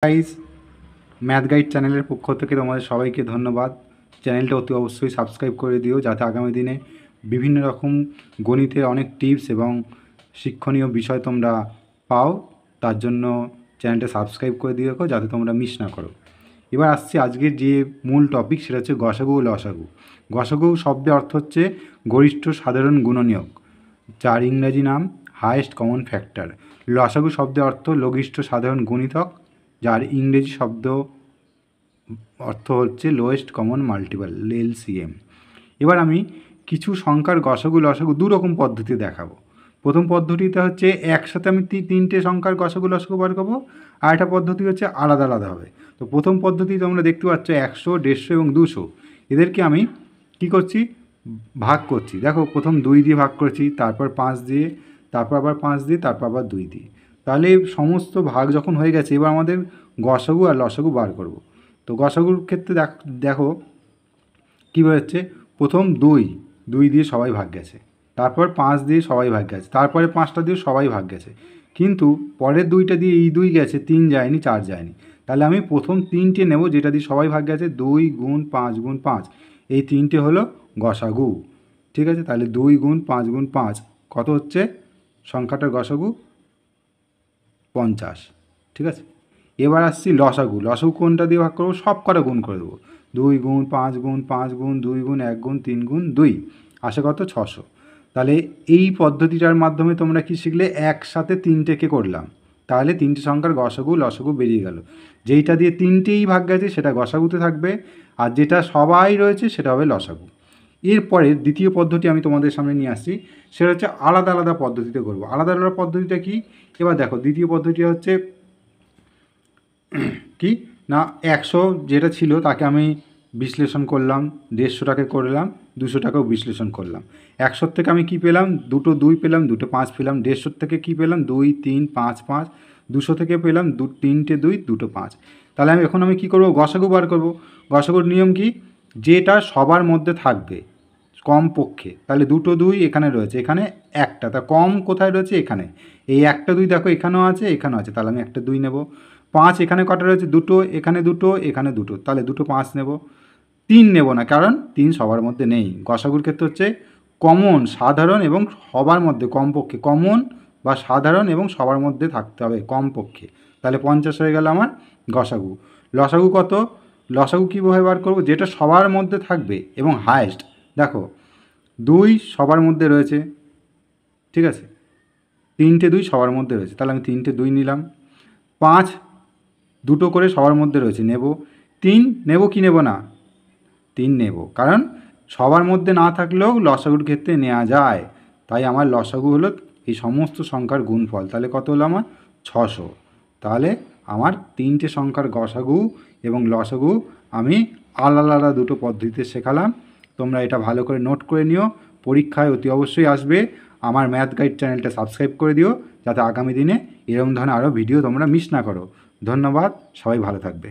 Guys, math guide চ্যানেলের পক্ষ থেকে তোমাদের সবাইকে ধন্যবাদ। চ্যানেলটা অতি অবশ্যই সাবস্ক্রাইব করে দিও, যাতে আগামী দিনে বিভিন্ন রকম গণিতের অনেক টিপস এবং শিক্ষণীয় বিষয় তোমরা পাও। তার জন্য চ্যানেলটা সাবস্ক্রাইব করে দিয়ে রাখো, যাতে তোমরা মিস না করো। এবার আসছি আজকের যে মূল টপিক, সেটা হচ্ছে গসাগু ও লসাগু। গসাগু শব্দের অর্থ হচ্ছে গরিষ্ঠ সাধারণ গুণনীয়ক, যার ইংরাজি নাম হায়েস্ট কমন ফ্যাক্টর। লসাগু শব্দের অর্থ লঘিষ্ঠ সাধারণ গুণিতক, যার ইংরেজি শব্দ অর্থ হচ্ছে লোয়েস্ট কমন মাল্টিপল, এলসিএম। এবার আমি কিছু সংখ্যার গসাগু লসাগু দু রকম পদ্ধতি দেখাবো। প্রথম পদ্ধতিটা হচ্ছে একসাথে আমি তিনটে সংখ্যার গসাগু লসাগু বার করবো, আর একটা পদ্ধতি হচ্ছে আলাদা আলাদা হবে। তো প্রথম পদ্ধতি তোমরা দেখতে পাচ্ছ 100, 150 এবং 200, এদেরকে আমি কি করছি, ভাগ করছি। দেখো, প্রথম 2 দিয়ে ভাগ করেছি, তারপর 5 দিয়ে, তারপর আবার 5 দিয়ে, তারপর আবার 2 দিয়ে। তাহলে সমস্ত ভাগ যখন হয়ে গেছে, এবার আমাদের গসাগু আর লসাগু বার করব। তো গসাগুর ক্ষেত্রে দেখো কী বেরোচ্ছে। প্রথম 2 দিয়ে সবাই ভাগ গেছে, তারপর 5 দিয়ে সবাই ভাগ গেছে, তারপরে 5টা দিয়ে সবাই ভাগ গেছে, কিন্তু পরের 2টা দিয়ে এই 2 গেছে, 3 যায়নি, 4 যায়নি। তাহলে আমি প্রথম 3টে নেব, যেটা দিয়ে সবাই ভাগ গেছে। 2 গুণ 5 গুণ 5, এই 3টে হলো গসাগু। ঠিক আছে, তাহলে 2 গুণ 5 গুণ 5 কত হচ্ছে সংখ্যাটার গসাগু? 50। ঠিক আছে, এবার আসছি লসাগু। লসাগু কোনটা দিয়ে ভাগ করবো? সব কটা গুণ করে দেবো। 2 গুণ 5 গুণ 5 গুণ 2 গুণ 1 গুণ 3 গুণ 2, আসে কত? 600। তাহলে এই পদ্ধতিটার মাধ্যমে তোমরা কি শিখলে? একসাথে 3টেকে করলাম, তাহলে 3টে সংখ্যার গসাগু লসাগু বেরিয়ে গেল। যেইটা দিয়ে 3টেই ভাগ গেছে সেটা গসাগুতে থাকবে, আর যেটা সবাই রয়েছে সেটা হবে লসাগু। এরপরে দ্বিতীয় পদ্ধতি আমি তোমাদের সামনে নিয়ে আসছি, সেটা হচ্ছে আলাদা আলাদা পদ্ধতিতে করবো। আলাদা আলাদা পদ্ধতিটা কি? এবার দেখো, দ্বিতীয় পদ্ধতি হচ্ছে কি না, 100 যেটা ছিল তাকে আমি বিশ্লেষণ করলাম, 150টাকে করলাম, 200টাকেও বিশ্লেষণ করলাম। 100 থেকে আমি কি পেলাম? 2টো 2 পেলাম, 2টো 5 পেলাম। 150 থেকে কি পেলাম? 2 3 5 5। 200 থেকে পেলাম 3টে 2, 2টো 5। তাহলে এখন আমি কি করব? গসাগু বার করব। গসাগুর নিয়ম কি? যেটা সবার মধ্যে থাকবে কম পক্ষে। তাহলে 2টো 2 এখানে রয়েছে, এখানে একটা, তা কম কোথায় রয়েছে? এখানে। এই একটা 2 দেখো এখানেও আছে, এখানেও আছে, তাহলে আমি একটা 2 নেব। 5 এখানে কটা রয়েছে? 2টো, এখানে 2টো, এখানে 2টো, তাহলে 2টো 5 নেব। 3 নেব না, কারণ 3 সবার মধ্যে নেই। গসাগুর ক্ষেত্রে হচ্ছে কমন, সাধারণ এবং সবার মধ্যে কমপক্ষে, কমন বা সাধারণ এবং সবার মধ্যে থাকতে হবে কমপক্ষে। তাহলে 50 হয়ে গেল আমার গসাগু। লসাগু কত? লসাগু কীভাবে বার করবো? যেটা সবার মধ্যে থাকবে এবং হায়েস্ট। দেখো, 2 সবার মধ্যে রয়েছে, ঠিক আছে, 3টে 2 সবার মধ্যে রয়েছে, তাহলে আমি 3টে 2 নিলাম। 5 2টো করে সবার মধ্যে রয়েছে, নেব। 3 নেব কি নেব না? 3 নেব, কারণ সবার মধ্যে না থাকলেও লসাগুর ক্ষেত্রে নেওয়া যায়। তাই আমার লসাগু হলো এই সমস্ত সংখ্যার গুণফল। তাহলে কত হলো আমার? 600। তাহলে আমার 3টে সংখ্যার গসাগু এবং লসাগু আমি আলাদা আলাদা দুটো পদ্ধতিতে শেখালাম। তোমরা এটা ভালো করে নোট করে নিও, পরীক্ষায় অতি অবশ্যই আসবে। আমার ম্যাথ গাইড চ্যানেলটা সাবস্ক্রাইব করে দিও, যাতে আগামী দিনে এরকম ধরনের আরও ভিডিও তোমরা মিস না করো। ধন্যবাদ, সবাই ভালো থাকবে।